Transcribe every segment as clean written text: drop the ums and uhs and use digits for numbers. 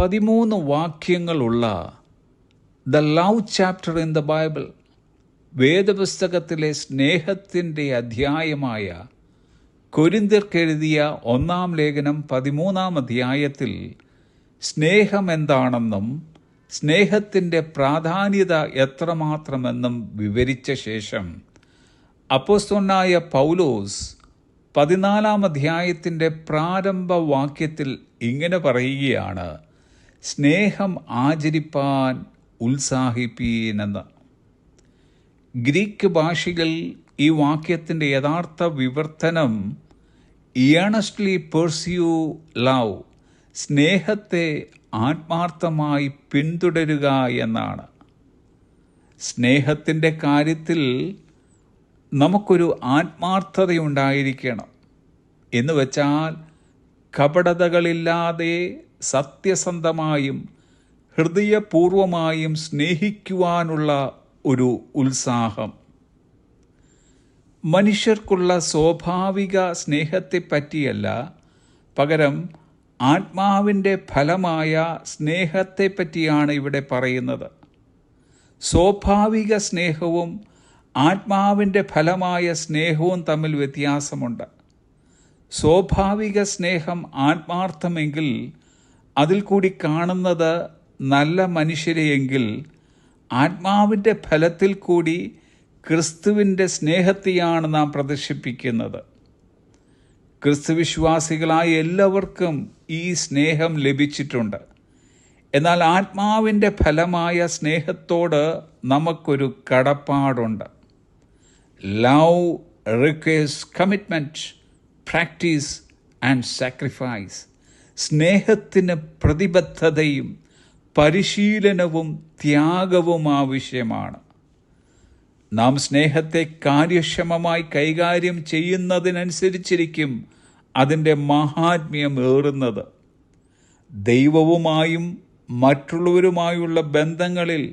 13 വാക്യങ്ങളുള്ള the love chapter in the Bible, വേദപുസ്തകത്തിലെ സ്നേഹത്തിൻ്റെ അധ്യായമായ കൊരിന്ത്യർക്കെഴുതിയ 1-ാം ലേഖനം 13-ാം അധ്യായത്തിൽ സ്നേഹം എന്താണെന്നും സ്നേഹത്തിൻ്റെ പ്രാധാന്യത എത്രമാത്രമെന്നും വിവരിച്ച ശേഷം അപ്പോസ്തലനായ പൗലോസ് 14-ാം അധ്യായത്തിൻ്റെ പ്രാരംഭ വാക്യത്തിൽ ഇങ്ങനെ പറയുകയാണ്: സ്നേഹം ആചരിപ്പാൻ ഉത്സാഹിപ്പീനെന്ന്. ഗ്രീക്ക് ഭാഷയിൽ ഈ വാക്യത്തിൻ്റെ യഥാർത്ഥ വിവർത്തനം ഏണസ്റ്റ്ലി പെർസ്യൂ ലവ്, സ്നേഹത്തെ ആത്മാർത്ഥമായി പിന്തുടരുക എന്നാണ്. സ്നേഹത്തിൻ്റെ കാര്യത്തിൽ നമുക്കൊരു ആത്മാർത്ഥതയുണ്ടായിരിക്കണം. എന്ന് വെച്ചാൽ കപടതകളില്ലാതെ സത്യസന്ധമായും ഹൃദയപൂർവമായും സ്നേഹിക്കുവാനുള്ള ഒരു ഉത്സാഹം. മനുഷ്യർക്കുള്ള സ്വാഭാവിക സ്നേഹത്തെപ്പറ്റിയല്ല, പകരം ആത്മാവിൻ്റെ ഫലമായ സ്നേഹത്തെപ്പറ്റിയാണ് ഇവിടെ പറയുന്നത്. സ്വാഭാവിക സ്നേഹവും ആത്മാവിൻ്റെ ഫലമായ സ്നേഹവും തമ്മിൽ വ്യത്യാസമുണ്ട്. സ്വാഭാവിക സ്നേഹം ആത്മാർത്ഥമെങ്കിൽ അതിൽ കൂടി കാണുന്നത് നല്ല മനുഷ്യരെയെങ്കിൽ, ആത്മാവിൻ്റെ ഫലത്തിൽ കൂടി ക്രിസ്തുവിൻ്റെ സ്നേഹത്തെയാണ് നാം പ്രദർശിപ്പിക്കുന്നത്. ക്രിസ്തുവിശ്വാസികളായ എല്ലാവർക്കും ഈ സ്നേഹം ലഭിച്ചിട്ടുണ്ട്. എന്നാൽ ആത്മാവിൻ്റെ ഫലമായ സ്നേഹത്തോട് നമുക്കൊരു കടപ്പാടുണ്ട്. Love requires commitment, practice and sacrifice. സ്നേഹത്തിന് പ്രതിബദ്ധതയും പരിശീലനവും ത്യാഗവും ആവശ്യമാണ്. നാം സ്നേഹത്തെ കാര്യക്ഷമമായി കൈകാര്യം ചെയ്യുന്നതിനനുസരിച്ചിരിക്കും അതിൻ്റെ മഹാത്മ്യം ഏറുന്നത്. ദൈവവുമായും മറ്റുള്ളവരുമായുള്ള ബന്ധങ്ങളിൽ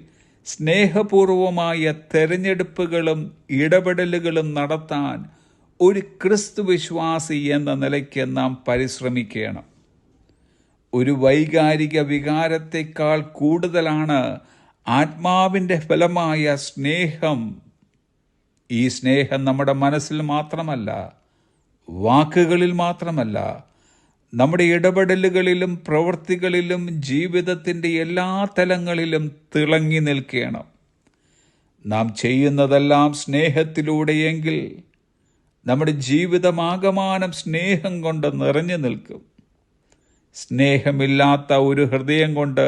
സ്നേഹപൂർവമായ തെരഞ്ഞെടുപ്പുകളും ഇടപെടലുകളും നടത്താൻ ഒരു ക്രിസ്തുവിശ്വാസി എന്ന നിലയ്ക്ക് നാം പരിശ്രമിക്കണം. ഒരു വൈകാരിക വികാരത്തെക്കാൾ കൂടുതലാണ് ആത്മാവിൻ്റെ ഫലമായ സ്നേഹം. ഈ സ്നേഹം നമ്മുടെ മനസ്സിൽ മാത്രമല്ല, വാക്കുകളിൽ മാത്രമല്ല, നമ്മുടെ ഇടപെടലുകളിലും പ്രവൃത്തികളിലും ജീവിതത്തിൻ്റെ എല്ലാ തലങ്ങളിലും തിളങ്ങി നിൽക്കണം. നാം ചെയ്യുന്നതെല്ലാം സ്നേഹത്തിലൂടെയെങ്കിൽ നമ്മുടെ ജീവിതമാകമാനം സ്നേഹം കൊണ്ട് നിറഞ്ഞു നിൽക്കും. സ്നേഹമില്ലാത്ത ഒരു ഹൃദയം കൊണ്ട്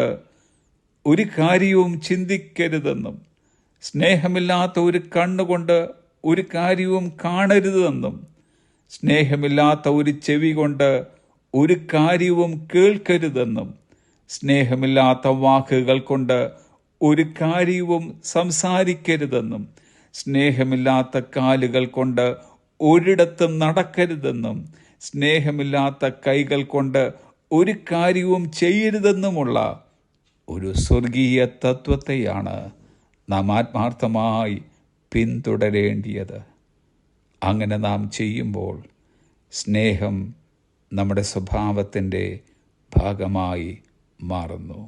ഒരു കാര്യവും ചിന്തിക്കരുതെന്നും, സ്നേഹമില്ലാത്ത ഒരു കണ്ണുകൊണ്ട് ഒരു കാര്യവും കാണരുതെന്നും, സ്നേഹമില്ലാത്ത ഒരു ചെവി കൊണ്ട് ഒരു കാര്യവും കേൾക്കരുതെന്നും, സ്നേഹമില്ലാത്ത വാക്കുകൾ കൊണ്ട് ഒരു കാര്യവും സംസാരിക്കരുതെന്നും, സ്നേഹമില്ലാത്ത കാലുകൾ കൊണ്ട് ഒരിടത്തും നടക്കരുതെന്നും, സ്നേഹമില്ലാത്ത കൈകൾ കൊണ്ട് ഒരു കാര്യവും ചെയ്യരുതെന്നുമുള്ള ഒരു സ്വർഗീയ തത്വത്തെയാണ് നാം ആത്മാർത്ഥമായി പിന്തുടരേണ്ടിയത്. അങ്ങനെ നാം ചെയ്യുമ്പോൾ സ്നേഹം നമ്മുടെ സ്വഭാവത്തിൻ്റെ ഭാഗമായി മാറുന്നു.